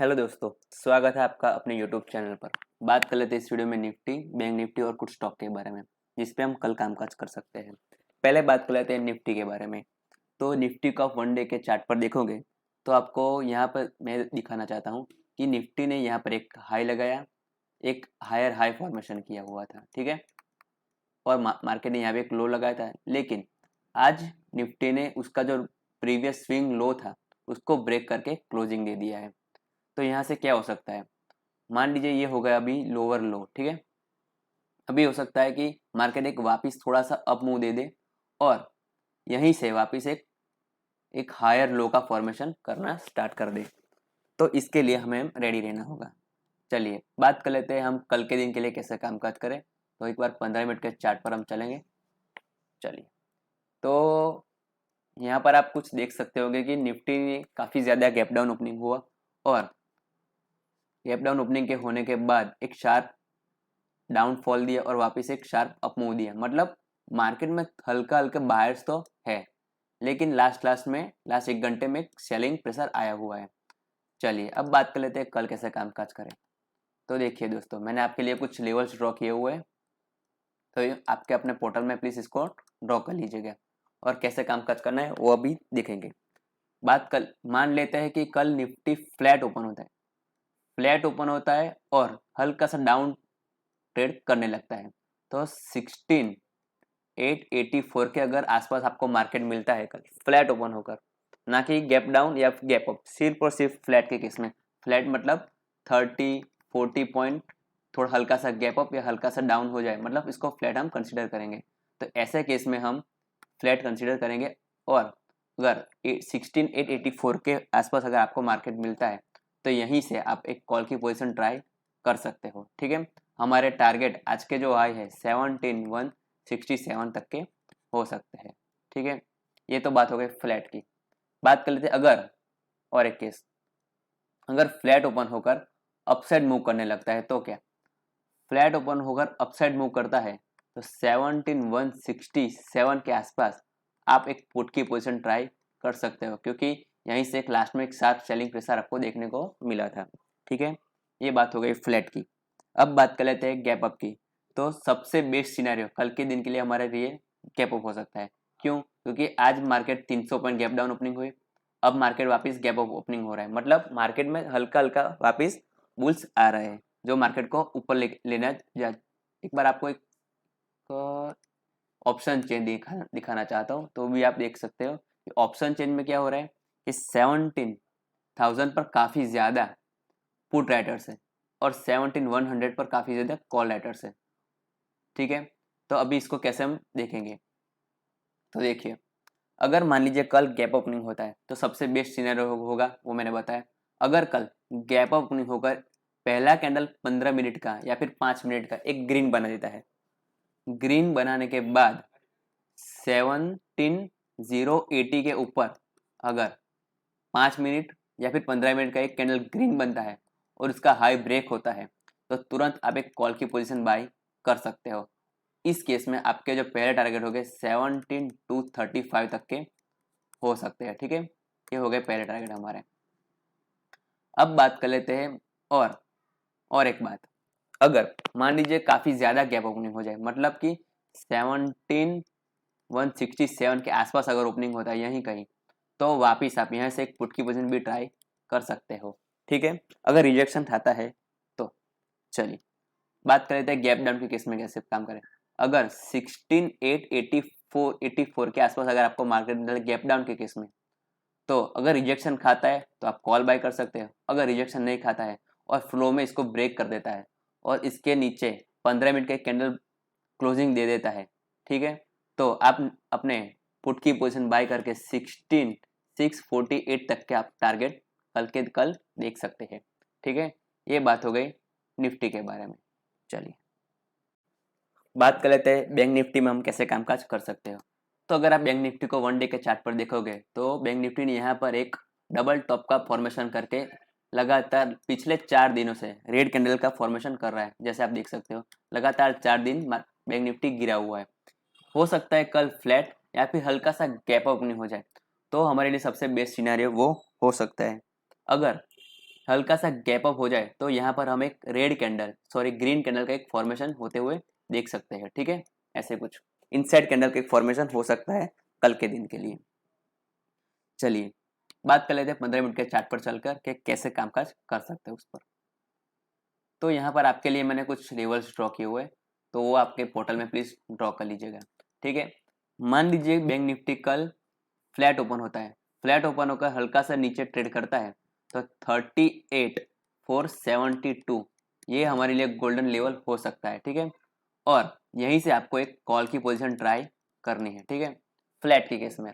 Hello दोस्तों, स्वागत है आपका अपने यूट्यूब चैनल पर। बात कर लेते हैं इस वीडियो में निफ्टी, बैंक निफ्टी और कुछ स्टॉक के बारे में जिस पे हम कल कामकाज कर सकते हैं। पहले बात कर लेते हैं निफ्टी के बारे में। तो निफ्टी का 1 डे के चार्ट पर देखोगे तो आपको यहाँ पर मैं दिखाना चाहता हूँ कि निफ्टी ने यहाँ पर एक हाई लगाया, एक हायर हाई फॉर्मेशन किया हुआ था, ठीक है। और मार्केट ने यहाँ पे एक लो लगाया था, लेकिन आज निफ्टी ने उसका जो प्रीवियस स्विंग लो था उसको ब्रेक करके क्लोजिंग दे दिया है। तो यहाँ से क्या हो सकता है, मान लीजिए ये हो गया अभी लोअर लो, ठीक है। अभी हो सकता है कि मार्केट एक वापस थोड़ा सा अप मूव दे दे और यहीं से वापस एक एक हायर लो का फॉर्मेशन करना स्टार्ट कर दे। तो इसके लिए हमें रेडी रहना होगा। चलिए बात कर लेते हैं हम कल के दिन के लिए कैसे कामकाज करें। तो एक बार 15 मिनट के चार्ट पर हम चलेंगे। चलिए, तो यहाँ पर आप कुछ देख सकते होंगे कि निफ्टी में काफ़ी ज़्यादा गैप डाउन ओपनिंग हुआ और गैप डाउन ओपनिंग के होने के बाद एक शार्प डाउनफॉल दिया और वापस एक शार्प अप मूव दिया। मतलब मार्केट में हल्का हल्का बायर्स तो है, लेकिन लास्ट 1 घंटे में सेलिंग प्रेशर आया हुआ है। चलिए अब बात कर लेते हैं कल कैसे कामकाज करें। तो देखिए दोस्तों, मैंने आपके लिए कुछ लेवल्स ड्रॉ किए हुए हैं, तो ये आपके अपने पोर्टल में प्लीज़ इसको ड्रॉ कर लीजिएगा और कैसे कामकाज करना है वो अभी देखेंगे। बात कल मान लेते हैं कि कल निफ्टी फ्लैट ओपन होता है, फ्लैट ओपन होता है और हल्का सा डाउन ट्रेड करने लगता है। तो 16,884 के अगर आसपास आपको मार्केट मिलता है कल फ्लैट ओपन होकर, ना कि गैप डाउन या गैप अप, सिर्फ और सिर्फ फ्लैट के केस में। फ्लैट मतलब 30-40 पॉइंट थोड़ा हल्का सा गैप अप या हल्का सा डाउन हो जाए, मतलब इसको फ्लैट हम कंसिडर करेंगे। तो ऐसे केस में हम फ्लैट कंसिडर करेंगे। और अगर 16,884 के आसपास अगर आपको मार्केट मिलता है तो यहीं से आप एक कॉल की पोजीशन ट्राई कर सकते हो, ठीक है। हमारे टारगेट आज के जो हाई है 17,167 तक के हो सकते हैं, ठीक है। ये तो बात हो गई फ्लैट की। बात कर लेते हैं अगर और एक केस, अगर फ्लैट ओपन होकर अपसाइड मूव करने लगता है तो क्या, फ्लैट ओपन होकर अपसाइड मूव करता है तो 17,167 के आसपास आप एक पुट की पोजीशन ट्राई कर सकते हो, क्योंकि यहीं से एक लास्ट में एक शार्प सेलिंग प्रेशर आपको देखने को मिला था, ठीक है। ये बात हो गई फ्लैट की। अब बात कर लेते हैं गैप अप की। तो सबसे बेस्ट सिनेरियो कल के दिन के लिए हमारे लिए गैप अप हो सकता है। क्यों? क्योंकि आज market 300 point gap down opening हुई, अब मार्केट वापस गैप अप ओपनिंग हो रहा है। मतलब मार्केट में हल्का हल्का वापस बुल्स आ रहे हैं जो मार्केट को ऊपर लेना जा। एक बार आपको एक ऑप्शन चेन दिखाना चाहता हूँ, तो भी आप देख सकते हो कि ऑप्शन चेन में क्या हो रहा है कि 17,000 पर काफ़ी ज़्यादा पुट राइटर्स है और 17,100 पर काफ़ी ज़्यादा कॉल राइटर्स है, ठीक है। तो अभी इसको कैसे हम देखेंगे। तो देखिए, अगर मान लीजिए कल गैप ओपनिंग होता है तो सबसे बेस्ट सिनेरियो होगा वो मैंने बताया। अगर कल गैप ओपनिंग होकर पहला कैंडल 15 मिनट का या फिर 5 मिनट का एक ग्रीन बना देता है, ग्रीन बनाने के बाद 17,080 के ऊपर अगर 5 मिनट या फिर 15 मिनट का एक कैंडल ग्रीन बनता है और उसका हाई ब्रेक होता है तो तुरंत आप एक कॉल की पोजीशन बाई कर सकते हो। इस केस में आपके जो पहले टारगेट हो गए 17,235 तक के हो सकते हैं, ठीक है। ये हो गए पहले टारगेट हमारे। अब बात कर लेते हैं और एक बात, अगर मान लीजिए काफ़ी ज़्यादा गैप ओपनिंग हो जाए, मतलब कि 17,167 के आसपास अगर ओपनिंग होता है यहीं कहीं, तो वापिस आप यहाँ से एक पुट की पोजीशन भी ट्राई कर सकते हो, ठीक है। अगर रिजेक्शन खाता है तो चलिए बात कर लेते हैं गैप डाउन के केस में कैसे काम करें। अगर 16,884 के आसपास अगर आपको मार्केट मिलता है गैप डाउन के केस में, तो अगर रिजेक्शन खाता है तो आप कॉल बाय कर सकते हो। अगर रिजेक्शन नहीं खाता है और फ्लो में इसको ब्रेक कर देता है और इसके नीचे 15 मिनट का कैंडल क्लोजिंग दे देता है, ठीक है, तो आप अपने पुट की पोजीशन बाय करके 16,648 तक के आप टारगेट कल देख सकते हैं, ठीक है। ये बात हो गई निफ्टी के बारे में। चलिए बात कर लेते हैं बैंक निफ्टी में हम कैसे कामकाज कर सकते हो। तो अगर आप बैंक निफ्टी को 1 डे के चार्ट पर देखोगे तो बैंक निफ्टी ने यहाँ पर एक डबल टॉप का फॉर्मेशन करके लगातार पिछले 4 दिनों से रेड कैंडल का फॉर्मेशन कर रहा है। जैसे आप देख सकते हो लगातार 4 दिन बैंक निफ्टी गिरा हुआ है। हो सकता है कल फ्लैट या फिर हल्का सा गैप ओपनिंग हो जाए, तो हमारे लिए सबसे बेस्ट सिनेरियो वो हो सकता है। अगर हल्का सा गैप अप हो जाए तो यहाँ पर हम एक ग्रीन कैंडल का एक फॉर्मेशन होते हुए देख सकते हैं। ठीक है, ऐसे कुछ इनसाइड कैंडल का एक फॉर्मेशन हो सकता है कल के दिन के लिए। चलिए बात कर लेते हैं 15 मिनट के चार्ट पर चलकर कि कैसे कामकाज कर सकते हैं उस पर। तो यहाँ पर आपके लिए मैंने कुछ लेवल्स ड्रॉ किए हुए, तो वो आपके पोर्टल में प्लीज ड्रॉ कर लीजिएगा। ठीक है, मान लीजिए बैंक निफ्टी कल फ्लैट ओपन होता है, फ्लैट ओपन होकर हल्का सा नीचे ट्रेड करता है तो 38,472 ये हमारे लिए गोल्डन लेवल हो सकता है। ठीक है, और यहीं से आपको एक कॉल की पोजीशन ट्राई करनी है। ठीक है, फ्लैट के केस में,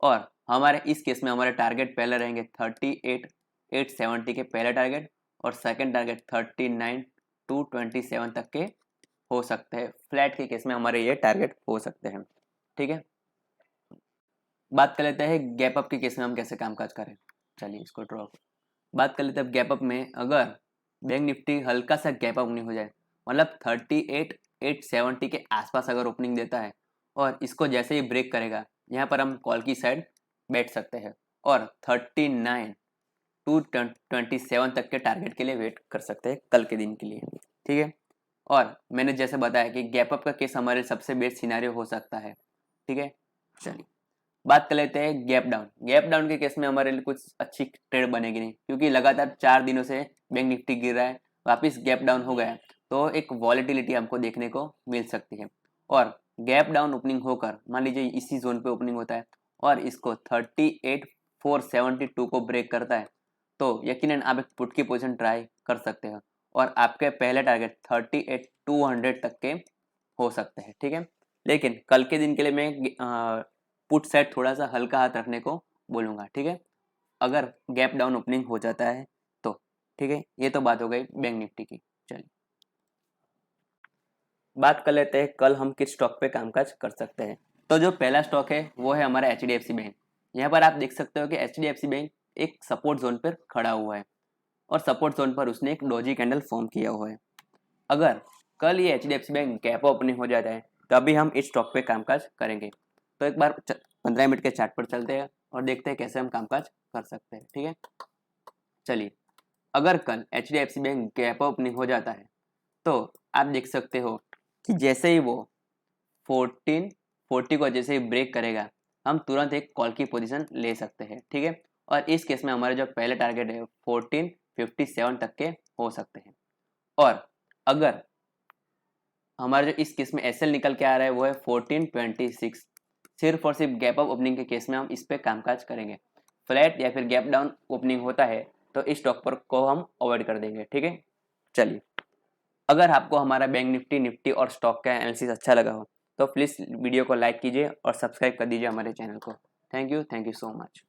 और हमारे इस केस में हमारे टारगेट पहले रहेंगे 38,870 के पहले टारगेट, और सेकंड टारगेट 39,227 तक के हो सकते हैं। फ्लैट के केस में हमारे ये टारगेट हो सकते हैं। ठीक है, बात कर लेते हैं गैप अप के केस में हम कैसे कामकाज करें। चलिए इसको ड्रॉ बात कर लेते हैं। गैप अप में अगर बैंक निफ्टी हल्का सा गैप अप नहीं हो जाए, मतलब 38,870 के आसपास अगर ओपनिंग देता है और इसको जैसे ही ब्रेक करेगा, यहाँ पर हम कॉल की साइड बैठ सकते हैं और 39,227 तक के टारगेट के लिए वेट कर सकते हैं कल के दिन के लिए। ठीक है, और मैंने जैसे बताया कि गैप अप का केस हमारे सबसे बेस्ट सिनेरियो हो सकता है। ठीक है, चलिए बात कर लेते हैं गैप डाउन। गैप डाउन के केस में हमारे लिए कुछ अच्छी ट्रेड बनेगी नहीं, क्योंकि लगातार 4 दिनों से बैंक निफ्टी गिर रहा है, वापस गैप डाउन हो गया तो एक वॉलेटिलिटी हमको देखने को मिल सकती है। और गैप डाउन ओपनिंग होकर मान लीजिए इसी जोन पे ओपनिंग होता है और इसको 38,472 को ब्रेक करता है, तो यकीनन आप एक पुट की पोजीशन ट्राई कर सकते हो और आपके पहले टारगेट 38,200 तक के हो सकते हैं। ठीक है, लेकिन कल के दिन के लिए मैं पुट साइड थोड़ा सा हल्का हाथ रखने को बोलूँगा। ठीक है, अगर गैप डाउन ओपनिंग हो जाता है तो। ठीक है, ये तो बात हो गई बैंक निफ्टी की। चलिए बात कर लेते हैं कल हम किस स्टॉक पे कामकाज कर सकते हैं। तो जो पहला स्टॉक है वो है हमारा HDFC बैंक। यहाँ पर आप देख सकते हो कि HDFC बैंक एक सपोर्ट जोन पर खड़ा हुआ है और सपोर्ट जोन पर उसने एक डोजी कैंडल फॉर्म किया हुआ है। अगर कल ये HDFC बैंक गैप ओपनिंग हो जाता है तभी हम इस स्टॉक पे कामकाज करेंगे। तो एक बार 15 मिनट के चार्ट पर चलते हैं और देखते हैं कैसे हम कामकाज कर सकते हैं। ठीक है, चलिए अगर कल HDFC बैंक गैप ओपनिंग हो जाता है तो आप देख सकते हो कि जैसे ही वो 1440 को जैसे ही ब्रेक करेगा, हम तुरंत एक कॉल की पोजीशन ले सकते हैं। ठीक है, और इस केस में हमारे जो पहले टारगेट है 1457 तक के हो सकते हैं। और अगर हमारा जो इस केस में SL निकल के आ रहा है वो है 1426, सिर्फ और सिर्फ गैप अप ओपनिंग के केस में हम इस पे कामकाज करेंगे। फ्लैट या फिर गैप डाउन ओपनिंग होता है तो इस स्टॉक पर को हम अवॉइड कर देंगे। ठीक है, चलिए अगर आपको हमारा बैंक निफ्टी और स्टॉक का एनालिसिस अच्छा लगा हो तो प्लीज़ वीडियो को लाइक कीजिए और सब्सक्राइब कर दीजिए हमारे चैनल को। Thank you so much.